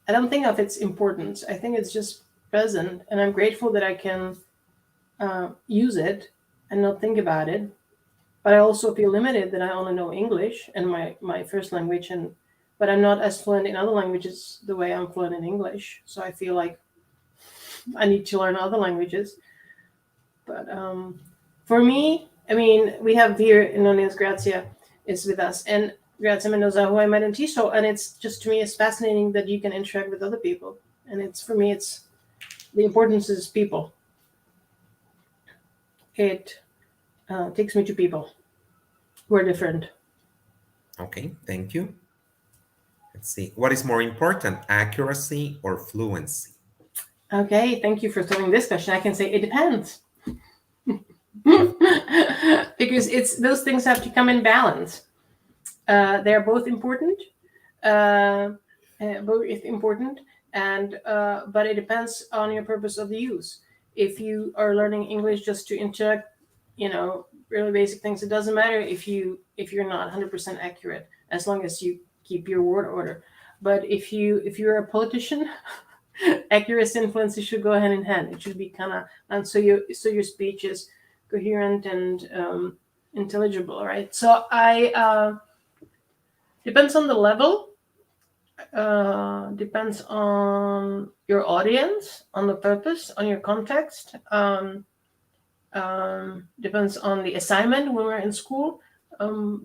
don't think of its importance. I think it's just present, and I'm grateful that I can use it and not think about it. But I also feel limited that I only know English and my first language, and but I'm not as fluent in other languages the way I'm fluent in English. So I feel like I need to learn other languages. But for me, I mean, we have here in Nonias Grazia is with us, and Grazia Mendoza, who I met in TESOL, and it's just to me, it's fascinating that you can interact with other people, and it's for me, it's the importance is people. It takes me to people who are different. Okay, thank you. Let's see. What is more important, accuracy or fluency? Okay, thank you for throwing this question. I can say it depends. Because it's those things have to come in balance. They're both important, both important, and but it depends on your purpose of the use. If you are learning English just to interact, really basic things, it doesn't matter if you're not 100% accurate, as long as you keep your word order. But if you're a politician, accuracy and fluency should go hand in hand. It should be kind of, and so your speech is coherent and intelligible, right? So I depends on the level, depends on your audience, on the purpose, on your context, depends on the assignment when we're in school.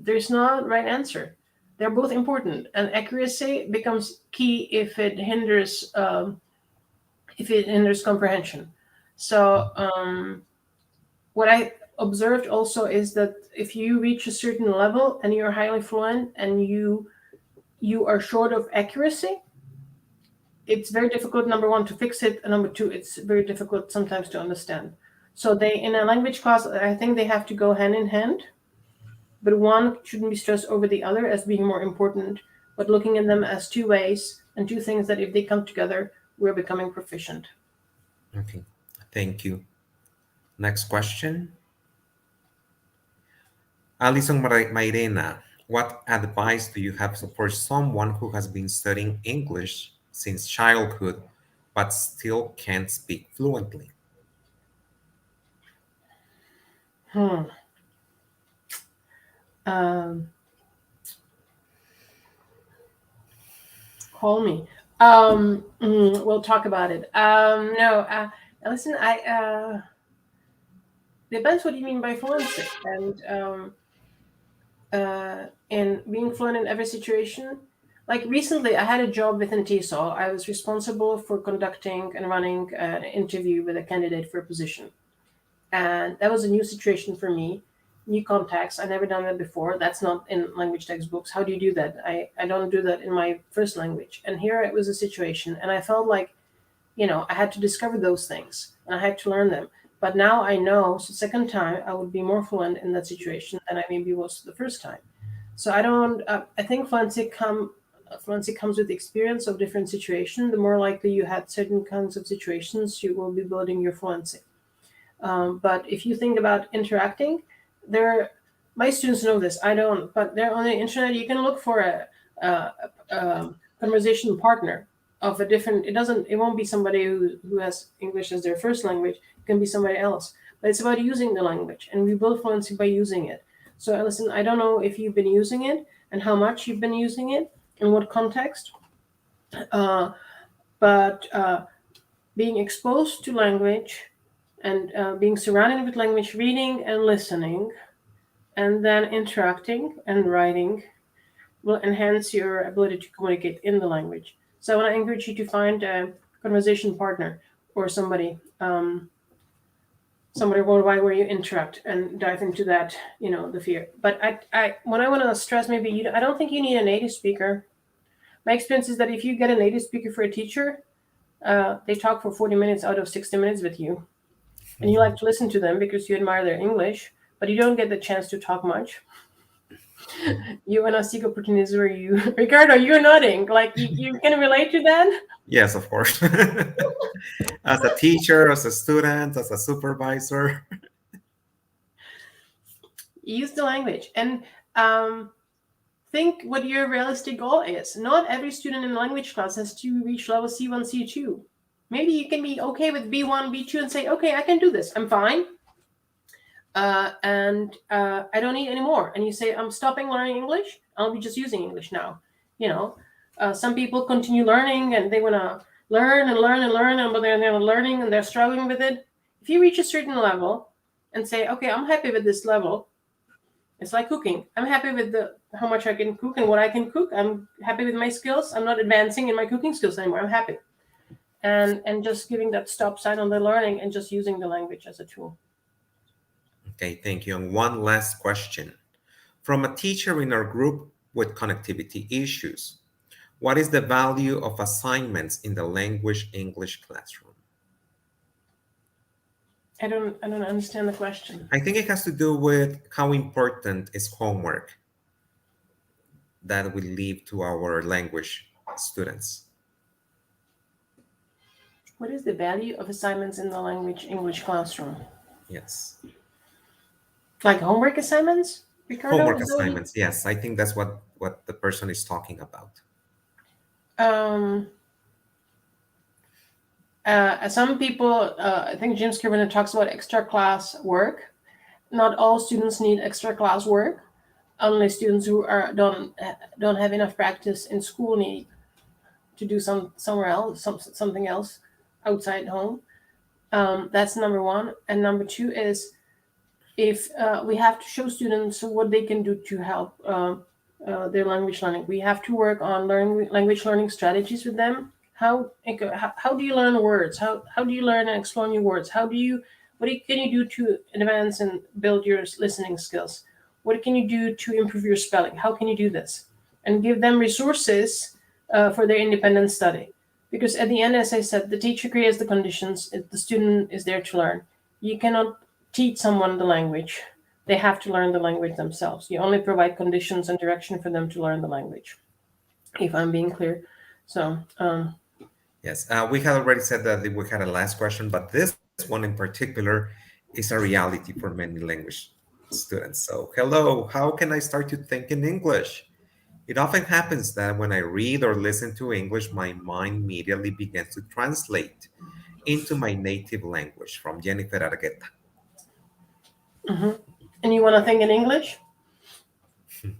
There's no right answer. They're both important, and accuracy becomes key if it hinders comprehension. So what I observed also is that if you reach a certain level and you're highly fluent and you are short of accuracy, it's very difficult, number one, to fix it, and number two, it's very difficult sometimes to understand. So they, in a language class, I think they have to go hand in hand, but one shouldn't be stressed over the other as being more important, but looking at them as two ways and two things that if they come together, we're becoming proficient. Okay, thank you. Next question. Alison Mairena, what advice do you have for someone who has been studying English since childhood but still can't speak fluently? Hmm. Um, Call me. We'll talk about it. No, listen, I depends what you mean by fluency, and in being fluent in every situation. Like recently, I had a job within TESOL. I was responsible for conducting and running an interview with a candidate for a position, and that was a new situation for me, new context. I never done that before. That's not in language textbooks. How do you do that? I don't do that in my first language. And here it was a situation, and I felt like, I had to discover those things and I had to learn them. But now I know, so second time I would be more fluent in that situation than I maybe was the first time. So I don't. I think fluency comes with experience of different situations. The more likely you had certain kinds of situations, you will be building your fluency. But if you think about interacting, there, my students know this. I don't, but they're on the internet. You can look for a conversation partner of a different. It won't be somebody who has English as their first language. It can be somebody else. But it's about using the language, and we build fluency by using it. So listen, I don't know if you've been using it and how much you've been using it, in what context, but being exposed to language and being surrounded with language, reading and listening, and then interacting and writing will enhance your ability to communicate in the language. So I want to encourage you to find a conversation partner or somebody worldwide where you interact and dive into that, the fear. But what I want to stress, maybe I don't think you need a native speaker. My experience is that if you get a native speaker for a teacher, they talk for 40 minutes out of 60 minutes with you. and you like to listen to them because you admire their English, but you don't get the chance to talk much. You want to seek opportunities where you, Ricardo, you're nodding. Like you can relate to that? Yes, of course. As a teacher, as a student, as a supervisor. Use the language and think what your realistic goal is. Not every student in a language class has to reach level C1, C2. Maybe you can be okay with B1, B2 and say, okay, I can do this. I'm fine. And I don't need any more. And you say, I'm stopping learning English. I'll be just using English now. You know, some people continue learning and they want to learn and learn and learn, but they're learning and they're struggling with it. If you reach a certain level and say, okay, I'm happy with this level. It's like cooking. I'm happy with how much I can cook and what I can cook. I'm happy with my skills. I'm not advancing in my cooking skills anymore. I'm happy. And just giving that stop sign on the learning and just using the language as a tool. Okay, thank you. And one last question. From a teacher in our group with connectivity issues, what is the value of assignments in the language English classroom? I don't understand the question. I think it has to do with how important is homework that we leave to our language students. What is the value of assignments in the language English classroom? Yes. Like homework assignments, Ricardo? Homework assignments, yes. I think that's what the person is talking about. Some people, I think James Kirwan talks about extra class work. Not all students need extra class work. Only students who don't have enough practice in school need to do somewhere else, something else outside home. That's number one. And number two is if we have to show students what they can do to help their language learning. We have to work on language learning strategies with them. How do you learn words? How do you learn and explore new words? What can you do to advance and build your listening skills? What can you do to improve your spelling? How can you do this? And give them resources for their independent study. Because at the end, as I said, the teacher creates the conditions. The student is there to learn. You cannot teach someone the language. They have to learn the language themselves. You only provide conditions and direction for them to learn the language, if I'm being clear. So, yes, we had already said that we had a last question, but this one in particular is a reality for many language students. So, hello, how can I start to think in English? It often happens that when I read or listen to English, my mind immediately begins to translate into my native language. From Jennifer Argueta. And you want to think in English?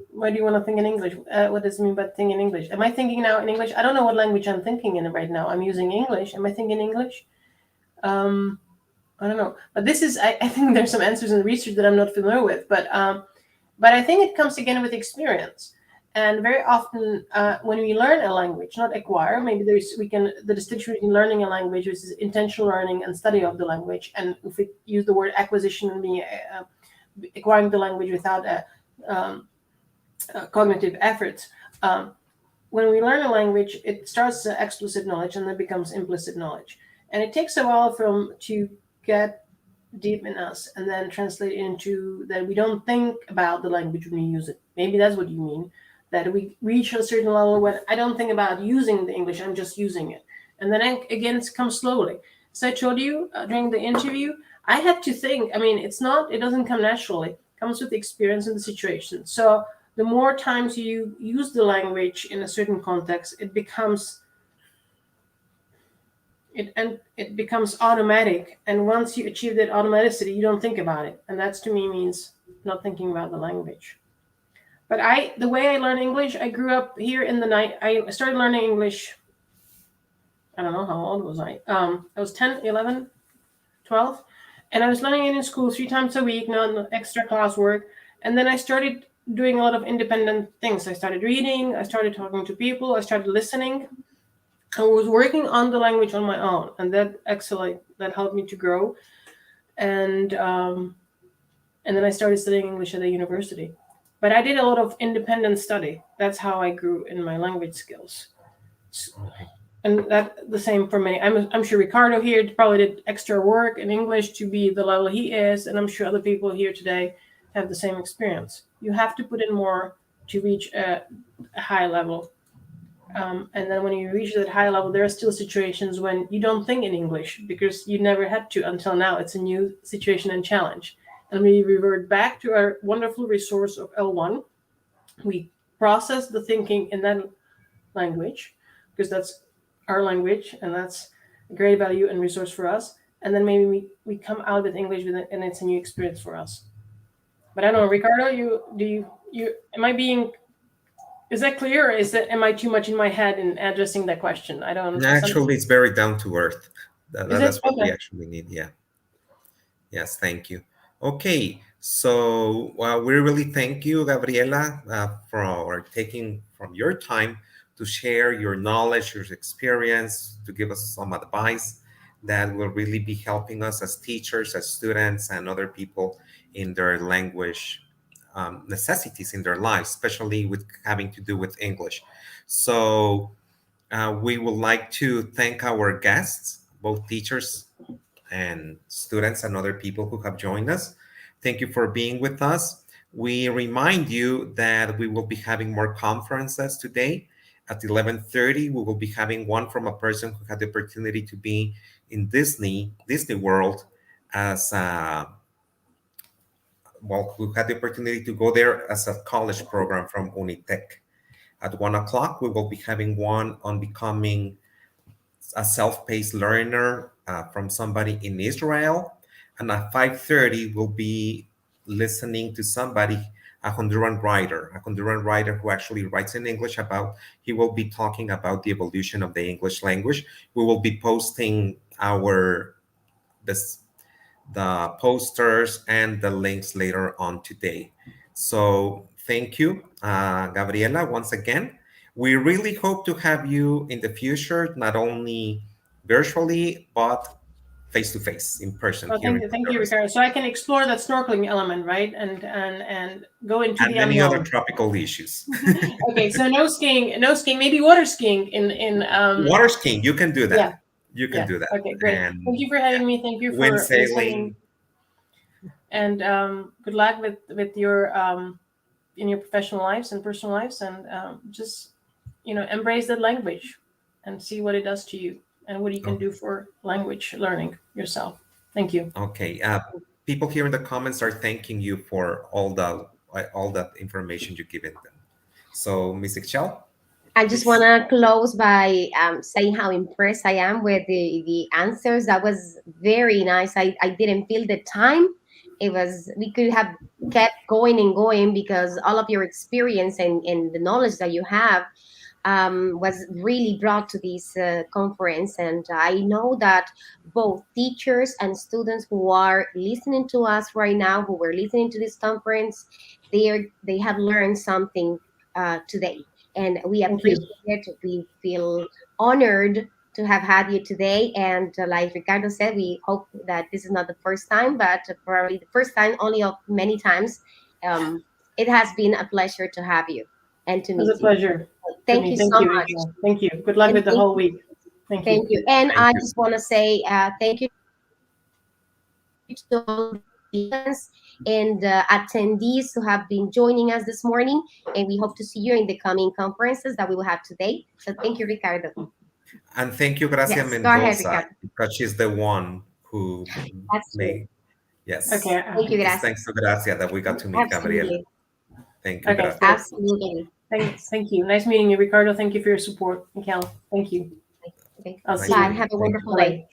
Why do you want to think in English? What does it mean by think in English? Am I thinking now in English? I don't know what language I'm thinking in right now. I'm using English. Am I thinking English? I don't know. But this is, I think there's some answers in the research that I'm not familiar with. But I think it comes again with experience. And very often when we learn a language, not acquire, maybe the distinction between learning a language, which is intentional learning and study of the language. And if we use the word acquisition and being acquiring the language without cognitive efforts. When we learn a language, it starts as explicit knowledge and then becomes implicit knowledge. And it takes a while to get deep in us and then translate into that we don't think about the language when we use it. Maybe that's what you mean, that we reach a certain level when I don't think about using the English, I'm just using it. And then again, it comes slowly. So I told you during the interview, I had to think. I mean, it doesn't come naturally. It comes with experience and the situation. So the more times you use the language in a certain context, it becomes automatic. And once you achieve that automaticity, you don't think about it. And that's to me means not thinking about the language. But the way I learn English, I grew up here in the night. I started learning English. I don't know how old was I. I was 10, 11, 12. And I was learning it in school 3 times a week, not extra class work. And then I started doing a lot of independent things. I started reading. I started talking to people. I started listening. I was working on the language on my own. And that helped me to grow. And then I started studying English at a university. But I did a lot of independent study. That's how I grew in my language skills. and that the same for me. I'm sure Ricardo here probably did extra work in English to be the level he is, and I'm sure other people here today have the same experience. You have to put in more to reach a high level. And then when you reach that high level, there are still situations when you don't think in English because you never had to until now. It's a new situation and challenge. And we revert back to our wonderful resource of L1. We process the thinking in that language because that's our language and that's a great value and resource for us. And then maybe we come out with English with it, and it's a new experience for us. But I don't know, Ricardo, you am I being, is that clear, or am I too much in my head in addressing that question? I don't. Actually, it's very down to earth. Is it? That's what we Okay. actually need. Yeah. Yes, thank you. Okay, so we really thank you, Gabriela, for taking from your time to share your knowledge, your experience, to give us some advice that will really be helping us as teachers, as students, and other people in their language necessities in their lives, especially with having to do with English. So we would like to thank our guests, both teachers and students and other people who have joined us. Thank you for being with us. We remind you that we will be having more conferences today. At 11:30, we will be having one from a person who had the opportunity to be in Disney World as well, who had the opportunity to go there as a college program from Unitec. At 1 o'clock, we will be having one on becoming a self-paced learner from somebody in Israel. And at 5:30, we'll be listening to somebody, a Honduran writer who actually writes in English about, he will be talking about the evolution of the English language. We will be posting this the posters and the links later on today. So thank you, Gabriela, once again. We really hope to have you in the future, not only virtually, but face to face, in person Well, here in thank you, Honduras. Ricardo. So I can explore that snorkeling element, right, and go into And the many other unknown. tropical issues. Okay, so no skiing, maybe water skiing in Water skiing, you can do that. Yeah. You can do that. Okay, great. And Thank you for having me. Thank you wind for listening. sailing. And good luck with your in your professional lives and personal lives, and just embrace that language and see what it does to you and what you can do for language learning yourself. Thank you. Okay. People here in the comments are thanking you for all that information you've given them. So, Ms. Excel, I just want to close by saying how impressed I am with the answers. That was very nice. I didn't feel the time. We could have kept going and going because all of your experience and the knowledge that you have was really brought to this conference. And I know that both teachers and students who are listening to us right now, who were listening to this conference, they have learned something today. And we Thank you. appreciate it. We feel honored to have had you today. And like Ricardo said, we hope that this is not the first time, but probably the first time only of many times. It has been a pleasure to have you and to It was meet a you. pleasure. Thank you Thank so you, much. Rachel. Thank you. Good luck And with the whole week. Thank you. Thank you. And Thank I you. just want to say thank you to all the audience and attendees who have been joining us this morning. And we hope to see you in the coming conferences that we will have today. So thank you, Ricardo. And thank you, Gracia Yes, go ahead, Mendoza, Ricardo. because she's the one who That's true. made. Yes. Okay. Thank you, It's Gracia. thanks to Gracia that we got to meet Gabriela. Absolutely. Thank you, Okay. Gracia. Absolutely. Thank you. Nice meeting you, Ricardo. Thank you for your support, Mikel. Thank you. Okay. I'll Nice see Bye. meeting you. Have a you. Thank you. wonderful Bye. day.